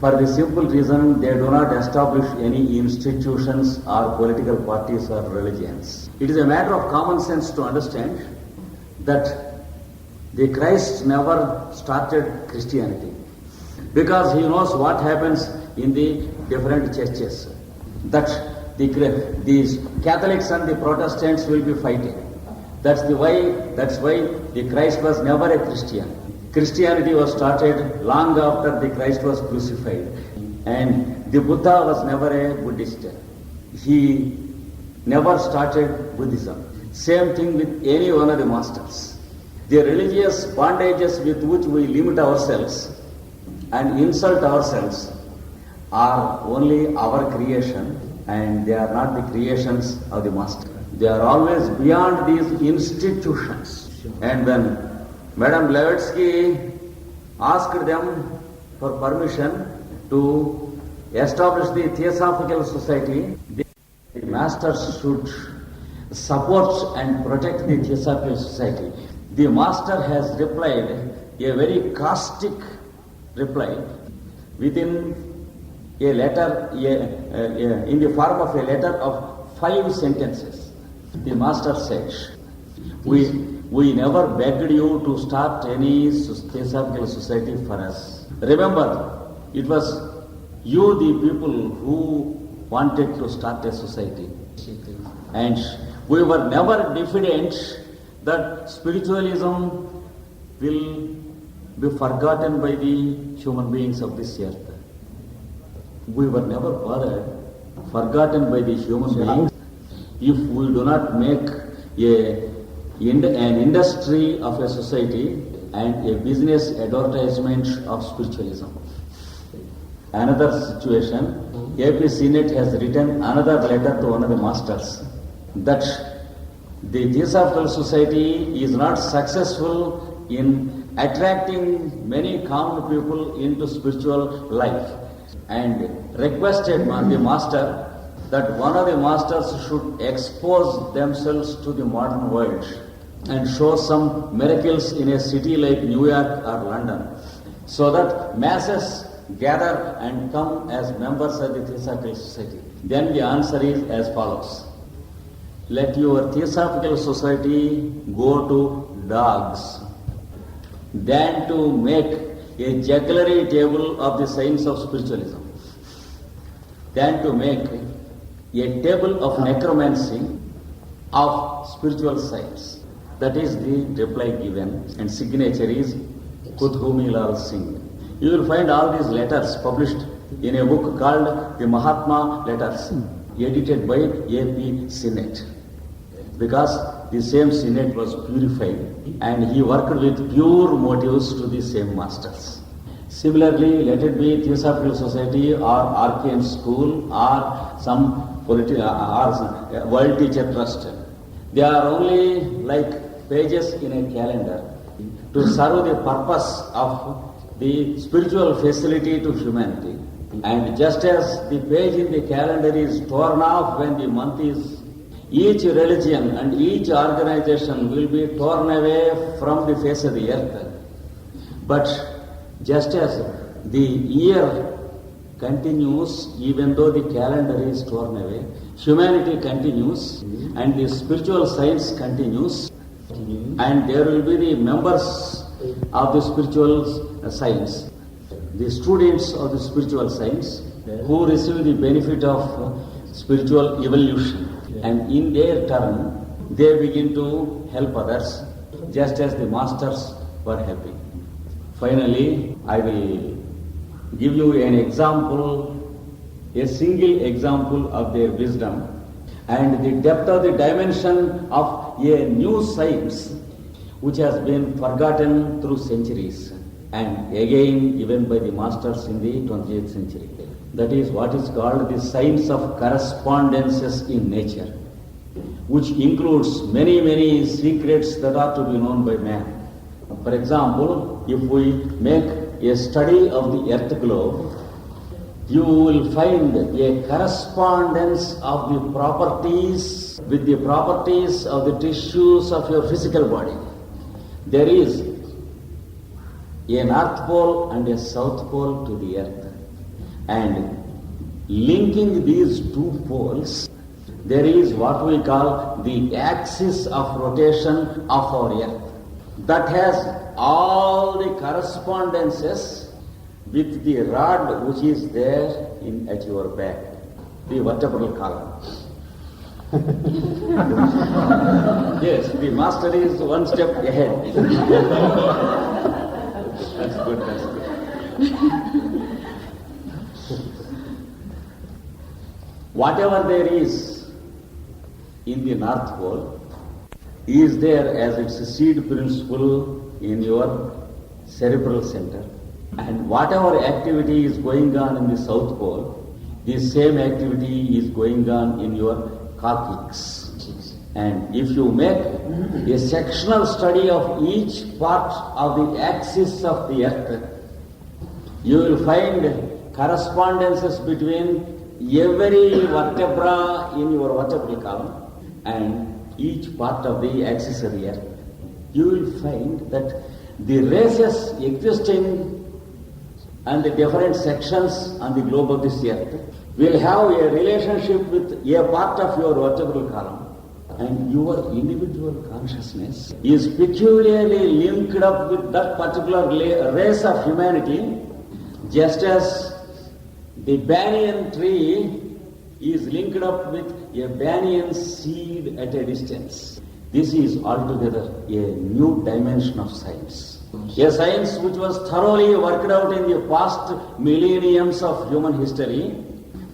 for the simple reason they do not establish any institutions or political parties or religions. It is a matter of common sense to understand that the Christ never started Christianity because he knows what happens in the different churches. That the Catholics and the Protestants will be fighting. That's why the Christ was never a Christian. Christianity was started long after the Christ was crucified. And the Buddha was never a Buddhist. He never started Buddhism. Same thing with any one of the masters. The religious bondages with which we limit ourselves and insult ourselves are only our creation, and they are not the creations of the master. They are always beyond these institutions. And when Madame Blavatsky asked them for permission to establish the Theosophical Society, the masters should support and protect the Theosophical Society. The master has replied a very caustic reply within a letter, in the form of a letter of 5 sentences. The master said, we never begged you to start any Theosophical Society for us. Remember, it was you, the people, who wanted to start a society. And we were never diffident that spiritualism will be forgotten by the human beings of this earth. We were never bothered, forgotten by the human beings, if we do not make an industry of a society and a business advertisement of spiritualism. Another situation, AP Senate has written another letter to one of the masters that the Theosophical Society is not successful in attracting many common people into spiritual life, and requested the master that one of the masters should expose themselves to the modern world and show some miracles in a city like New York or London, so that masses gather and come as members of the Theosophical Society. Then the answer is as follows: let your Theosophical Society go to dogs than to make a jugglery table of the science of spiritualism, than to make a table of necromancy of spiritual science. That is the reply given, and signature is Kuthumi Lal Singh. You will find all these letters published in a book called the Mahatma Letters, edited by AP Senate, because the same Senate was purified and he worked with pure motives to the same masters. Similarly, let it be Theosophical Society or Arcane School or some World Teacher Trust. They are only like pages in a calendar to serve the purpose of the spiritual facility to humanity. And just as the page in the calendar is torn off when the month is, each religion and each organization will be torn away from the face of the earth. But just as the year continues, even though the calendar is torn away, humanity continues and the spiritual science continues, and there will be the members of the spiritual science, the students of the spiritual science who receive the benefit of spiritual evolution, and in their turn they begin to help others just as the masters were helping. Finally, I will give you an example, a single example of their wisdom and the depth of the dimension of a new science which has been forgotten through centuries and again given by the masters in the 20th century. That is what is called the science of correspondences in nature, which includes many, many secrets that are to be known by man. For example, if we make a study of the earth globe, you will find a correspondence of the properties with the properties of the tissues of your physical body. There is a north pole and a south pole to the earth. And linking these two poles, there is what we call the axis of rotation of our Earth that has all the correspondences with the rod which is there at your back, the vertebral column. Yes, the master is one step ahead. That's good, that's good. Whatever there is in the North Pole is there as its seed principle in your cerebral center. And whatever activity is going on in the South Pole, the same activity is going on in your coccyx. And if you make a sectional study of each part of the axis of the Earth, you will find correspondences between every vertebra in your vertebral column and each part of the axis of the Earth. You will find that the races existing and the different sections on the globe of this Earth will have a relationship with a part of your vertebral column, and your individual consciousness is peculiarly linked up with that particular race of humanity, just as the banyan tree is linked up with a banyan seed at a distance. This is altogether a new dimension of science. A science which was thoroughly worked out in the past millenniums of human history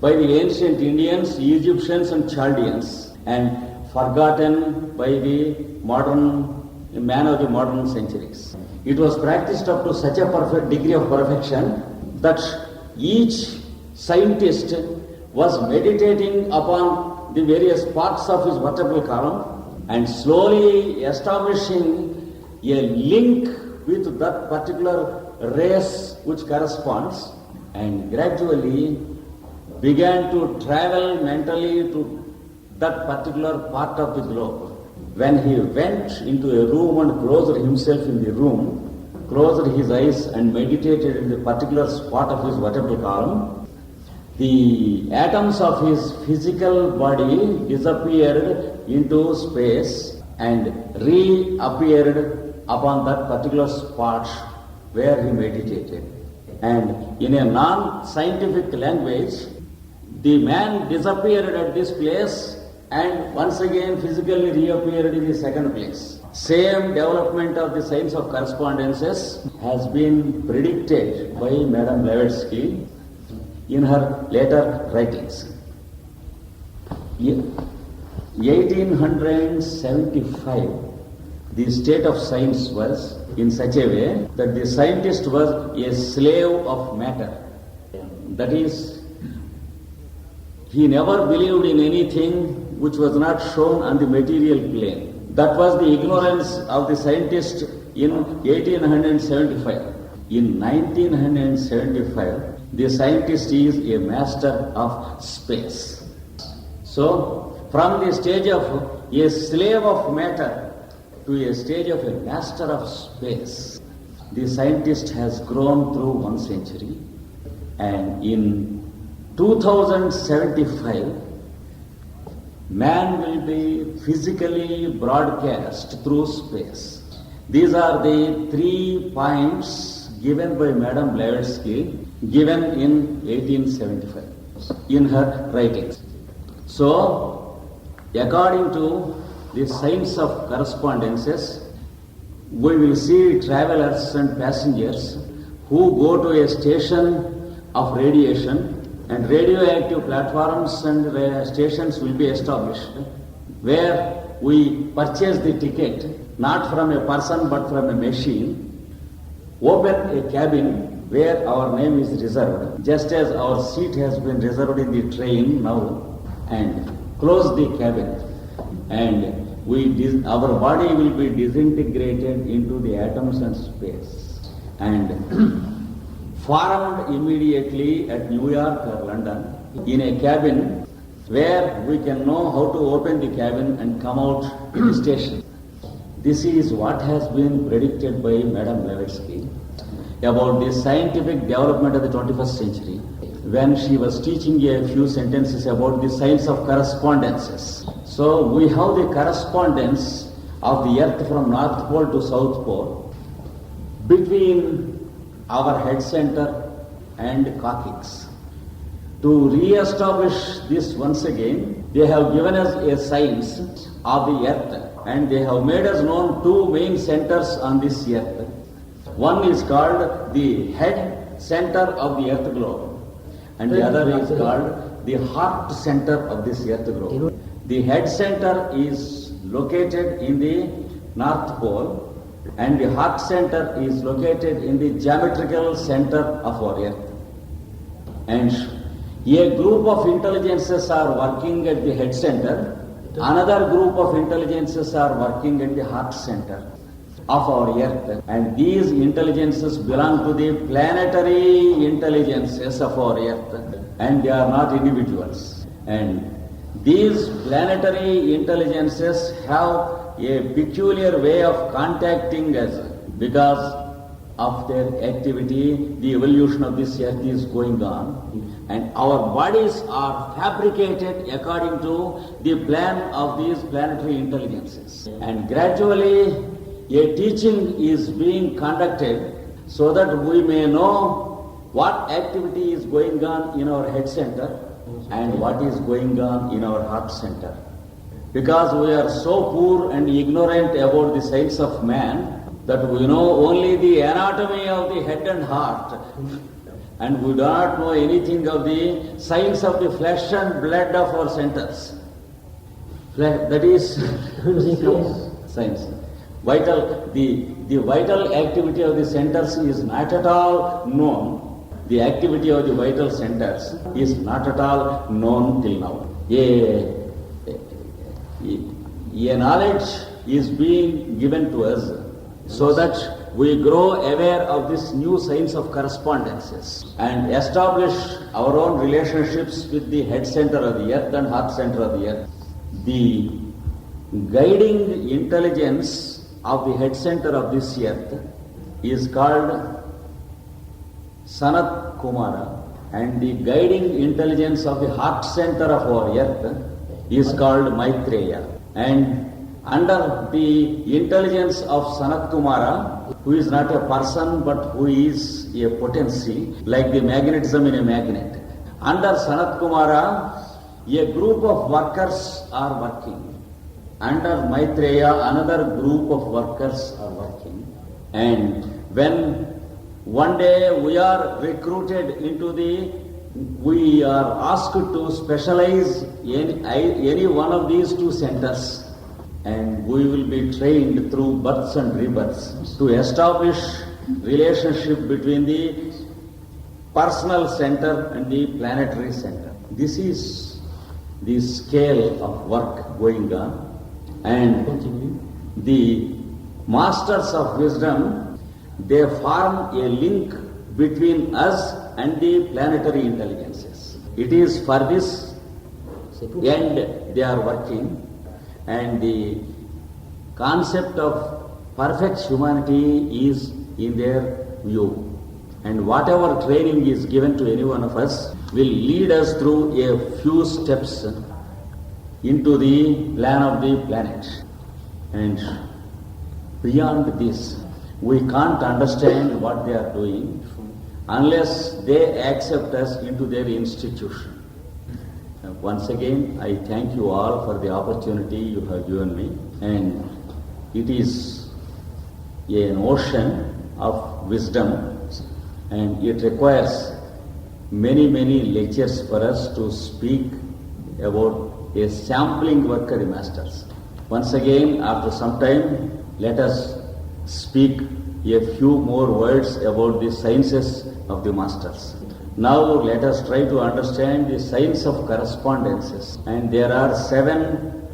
by the ancient Indians, Egyptians and Chaldeans, and forgotten by the man of the modern centuries. It was practiced up to such a perfect degree of perfection that each scientist was meditating upon the various parts of his vertebral column and slowly establishing a link with that particular race which corresponds, and gradually began to travel mentally to that particular part of the globe. When he went into a room and closed himself in the room, closed his eyes and meditated in the particular spot of his vertebral column, the atoms of his physical body disappeared into space and reappeared upon that particular spot where he meditated. And in a non-scientific language, the man disappeared at this place and once again physically reappeared in the second place. Same development of the science of correspondences has been predicted by Madame Blavatsky in her later writings. 1875, the state of science was in such a way that the scientist was a slave of matter. That is, he never believed in anything which was not shown on the material plane. That was the ignorance of the scientist in 1875. In 1975, the scientist is a master of space. So, from the stage of a slave of matter to a stage of a master of space, the scientist has grown through 1 century, and in 2075, man will be physically broadcast through space. These are the 3 points given by Madame Blavatsky, given in 1875 in her writings. So, according to the science of correspondences, we will see travelers and passengers who go to a station of radiation, and radioactive platforms and stations will be established where we purchase the ticket not from a person but from a machine, open a cabin where our name is reserved, just as our seat has been reserved in the train now, and close the cabin, and our body will be disintegrated into the atoms and space and formed immediately at New York or London in a cabin where we can know how to open the cabin and come out to the station. This is what has been predicted by Madame Blavatsky about the scientific development of the 21st century, when she was teaching a few sentences about the science of correspondences. So we have the correspondence of the earth from North Pole to South Pole between our head center and coccyx. To re-establish this once again, they have given us a science of the earth, and they have made us known two main centers on this earth. One is called the head center of the earth globe, and the other is called the heart center of this earth globe. The head center is located in the North Pole, and the heart center is located in the geometrical center of our earth. And a group of intelligences are working at the head center, another group of intelligences are working at the heart center of our earth, and these intelligences belong to the planetary intelligences of our earth, and they are not individuals. And these planetary intelligences have a peculiar way of contacting us because of their activity. The evolution of this earth is going on, and our bodies are fabricated according to the plan of these planetary intelligences. And gradually a teaching is being conducted so that we may know what activity is going on in our head center and what is going on in our heart center. Because we are so poor and ignorant about the science of man that we know only the anatomy of the head and heart, and we do not know anything of the science of the flesh and blood of our centers. That is science. The vital activity of the centers is not at all known. The activity of the vital centers is not at all known till now. A knowledge is being given to us so that we grow aware of this new science of correspondences and establish our own relationships with the head center of the earth and heart center of the earth. The guiding intelligence of the head center of this earth is called Sanat Kumara, and the guiding intelligence of the heart center of our earth is called Maitreya. And under the intelligence of Sanat Kumara, who is not a person but who is a potency, like the magnetism in a magnet, under Sanat Kumara, a group of workers are working. Under Maitreya, another group of workers are working. And when one day we are recruited we are asked to specialize in any one of these two centers, and we will be trained through births and rebirths to establish relationship between the personal center and the planetary center. This is the scale of work going on, and the masters of wisdom, they form a link between us and the planetary intelligences. It is for this end they are working, and the concept of perfect humanity is in their view. And whatever training is given to any one of us will lead us through a few steps into the plan of the planet. And beyond this, we can't understand what they are doing unless they accept us into their institution. Once again, I thank you all for the opportunity you have given me, and it is an ocean of wisdom, and it requires many lectures for us to speak about a sampling work of the masters. Once again, after some time, let us speak a few more words about the sciences of the masters. Now let us try to understand the science of correspondences. And there are 7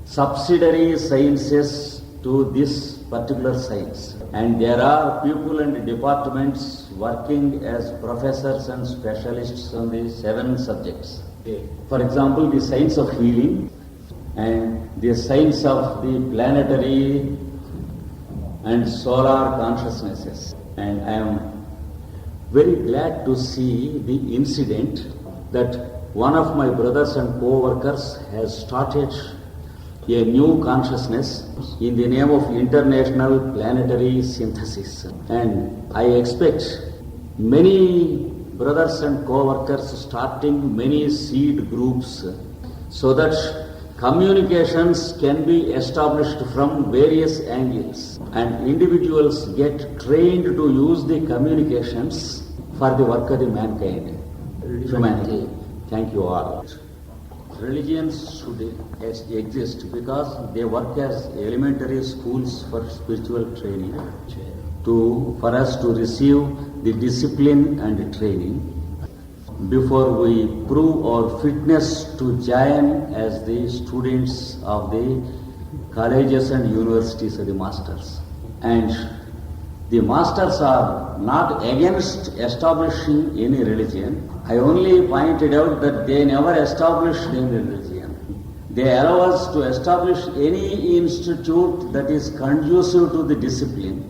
subsidiary sciences to this particular science. And there are people and departments working as professors and specialists on the 7 subjects. For example, the science of healing and the science of the planetary and solar consciousnesses. And I am very glad to see the incident that one of my brothers and co-workers has started a new consciousness in the name of international planetary synthesis. And I expect many brothers and co-workers starting many seed groups so that communications can be established from various angles and individuals get trained to use the communications for the work of the mankind, humanity. Thank you all. Religions should exist because they work as elementary schools for spiritual training for us to receive the discipline and training before we prove our fitness to join as the students of the colleges and universities of the masters. And the masters are not against establishing any religion. I only pointed out that they never established any religion. They allow us to establish any institute that is conducive to the discipline,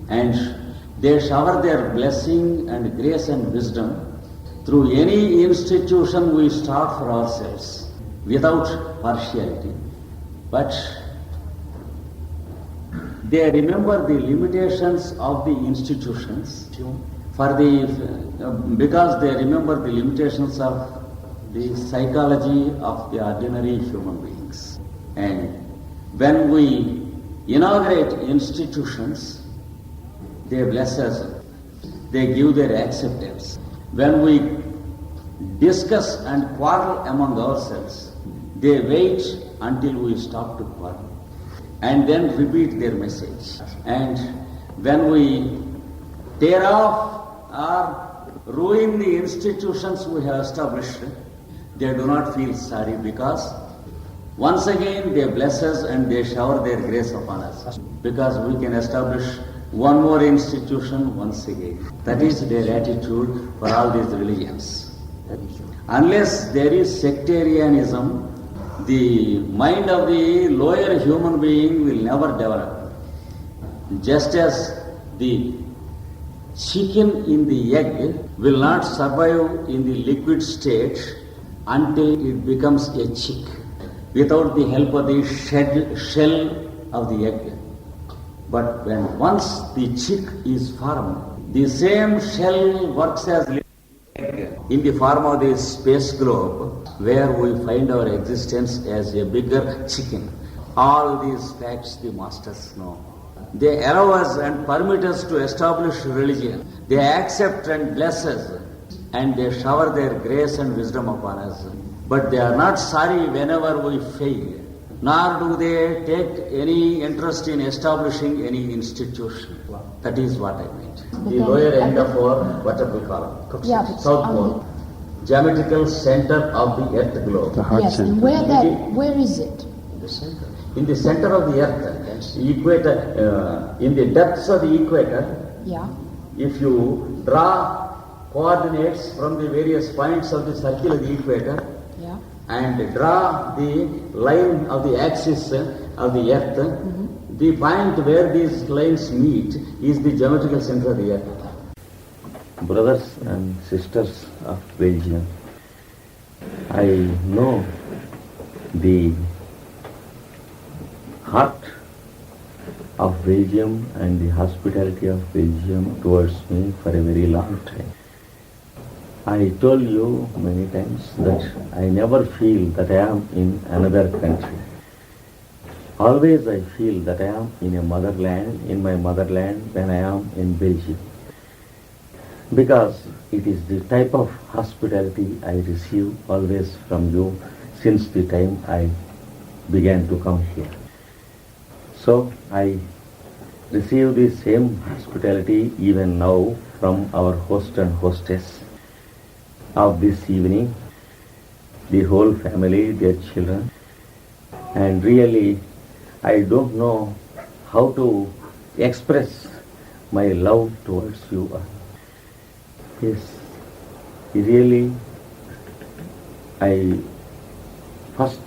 and they shower their blessing and grace and wisdom through any institution we start for ourselves without partiality. But they remember the limitations of the institutions because they remember the limitations of the psychology of the ordinary human beings. And when we inaugurate institutions, they bless us, they give their acceptance. When we discuss and quarrel among ourselves, they wait until we stop to quarrel and then repeat their message. And when we tear off or ruin the institutions we have established, they do not feel sorry because once again they bless us and they shower their grace upon us because we can establish one more institution once again. That is their attitude for all these religions. Unless there is sectarianism, the mind of the lower human being will never develop. Just as the chicken in the egg will not survive in the liquid state until it becomes a chick without the help of the shell of the egg. But when once the chick is formed, the same shell works as egg in the form of the space globe, where we find our existence as a bigger chicken. All these facts the masters know. They allow us and permit us to establish religion. They accept and bless us, and they shower their grace and wisdom upon us. But they are not sorry whenever we fail, nor do they take any interest in establishing any institution. That is what I meant. The lower end of our, what we call it? South Pole. Geometrical center of the earth globe. Yes, and where is it? In the center of the earth, equator, in the depths of the equator, if you draw coordinates from the various points of the circle of the equator, and draw the line of the axis of the earth, the point where these lines meet is the geometrical center of the earth. Brothers and sisters of Belgium, I know the heart of Belgium and the hospitality of Belgium towards me for a very long time. I told you many times that I never feel that I am in another country. Always I feel that I am in my motherland when I am in Belgium. Because it is the type of hospitality I receive always from you since the time I began to come here. So I receive the same hospitality even now from our host and hostess of this evening, the whole family, their children, and really I don't know how to express my love towards you all. Yes, really I first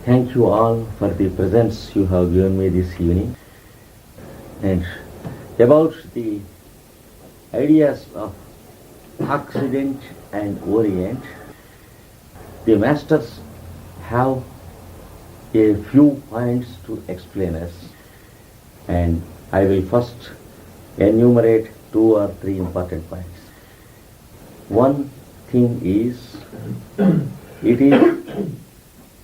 thank you all for the presents you have given me this evening, and about the ideas of Occident and Orient, the masters have a few points to explain us, and I will first enumerate 2 or 3 important points. One thing is, it is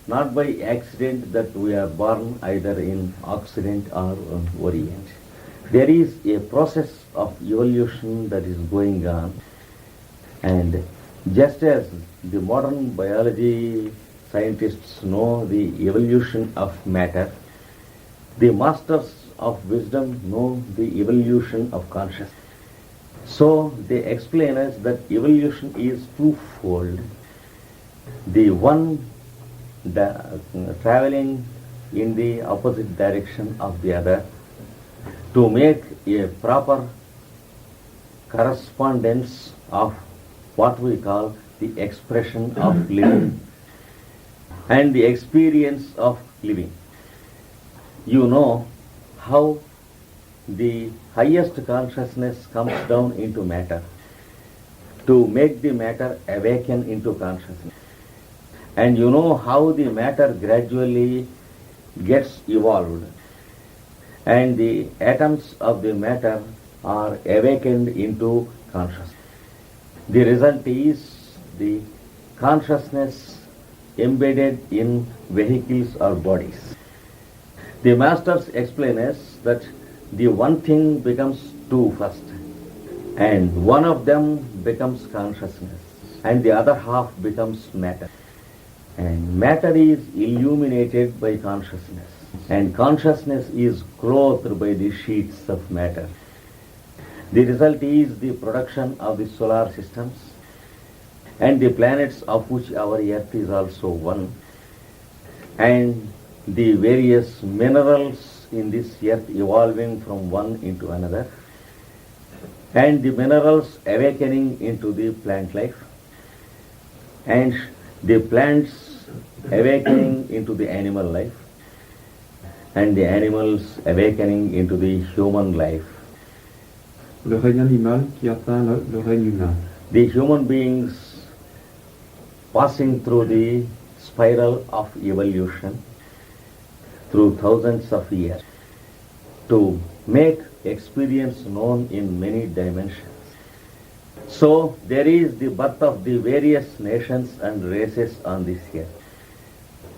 not by accident that we are born either in Occident or Orient. There is a process of evolution that is going on, and just as the modern biology scientists know the evolution of matter, the masters of wisdom know the evolution of consciousness. So they explain us that evolution is twofold. The one traveling in the opposite direction of the other to make a proper correspondence of what we call the expression of living and the experience of living. You know how the highest consciousness comes down into matter to make the matter awaken into consciousness. And you know how the matter gradually gets evolved and the atoms of the matter are awakened into consciousness. The result is the consciousness embedded in vehicles or bodies. The masters explain us that the one thing becomes 2 first, and one of them becomes consciousness, and the other half becomes matter. And matter is illuminated by consciousness, and consciousness is clothed by the sheets of matter. The result is the production of the solar systems and the planets, of which our earth is also one, and the various minerals in this earth evolving from one into another, and the minerals awakening into the plant life, and the plants awakening into the animal life, and the animals awakening into the human life. Le règne animal qui atteint le règne humain. The human beings passing through the spiral of evolution through thousands of years to make experience known in many dimensions. So there is the birth of the various nations and races on this earth.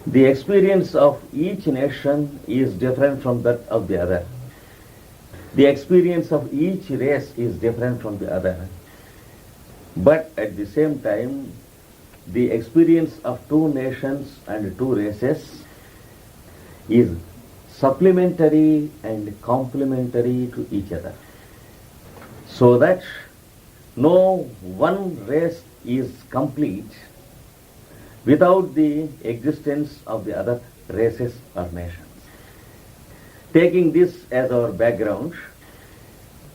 The experience of each nation is different from that of the other. The experience of each race is different from the other. But at the same time, the experience of 2 nations and 2 races is supplementary and complementary to each other, so that no one race is complete without the existence of the other races or nations. Taking this as our background,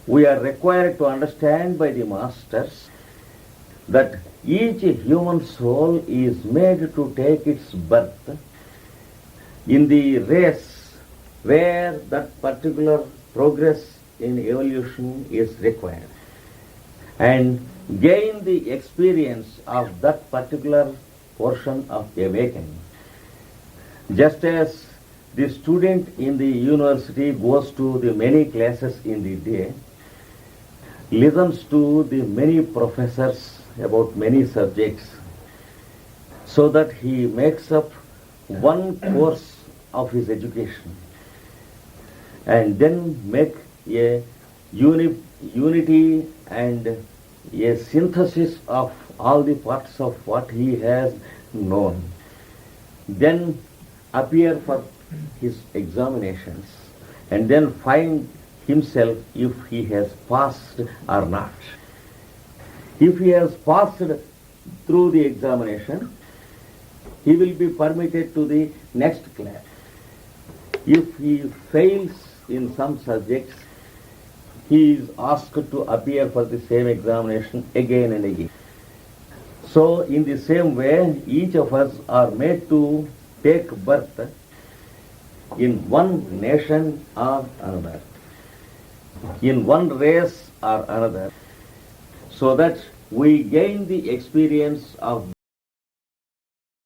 we are required to understand by the masters that each human soul is made to take its birth in the race where that particular progress in evolution is required, and gain the experience of that particular portion of awakening. Just as the student in the university goes to the many classes in the day, listens to the many professors about many subjects, so that he makes up one course of his education, and then make a unity and a synthesis of all the parts of what he has known, then appear for his examinations, and then find himself if he has passed or not. If he has passed through the examination, he will be permitted to the next class. If he fails in some subjects, he is asked to appear for the same examination again and again. So in the same way, each of us are made to take birth in one nation or another, in one race or another, so that we gain the experience of